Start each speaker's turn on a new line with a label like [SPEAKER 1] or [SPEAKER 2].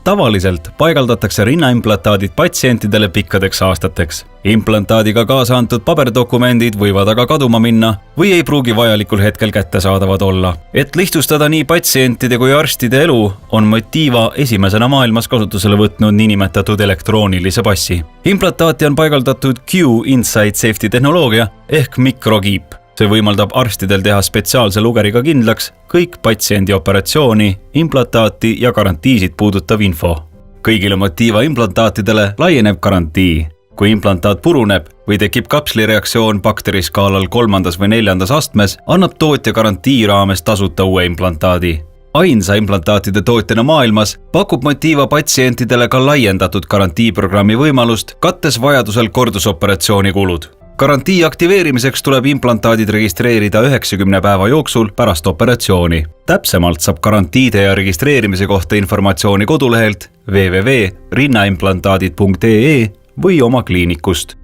[SPEAKER 1] Tavaliselt paigaldatakse rinnaimplantaadid patsientidele pikkadeks aastateks. Implantaadiga kaasa antud paberdokumendid võivad aga kaduma minna või ei pruugi vajalikul hetkel kättesaadavad olla. Et lihtsustada nii patsientide kui arstide elu, on Motiva esimesena maailmas kasutusele võtnud niinimetatud elektroonilise passi. Implantaati on paigaldatud Q-Insight Safety tehnoloogia ehk mikrokiip. See võimaldab arstidel teha spetsiaalse lugeriga kindlaks kõik patsiendi operatsiooni, implantaati ja garantiisid puudutav info. Kõigile Motiva implantaatidele laieneb garantii. Kui implantaat puruneb või tekib kapslireaktsioon bakteriskaalal 3. või 4. astmes, annab tootja garantii raames tasuta uue implantaadi. Ainsa implantaatide tootjana maailmas pakub Motiva patsientidele ka laiendatud garantiiprogrammi võimalust, kattes vajadusel kordusoperatsiooni kulud. Garantii aktiveerimiseks tuleb implantaadid registreerida 90 päeva jooksul pärast operatsiooni. Täpsemalt saab garantiide ja registreerimise kohta informatsiooni kodulehelt www.rinnaimplantaadid.ee või oma kliinikust.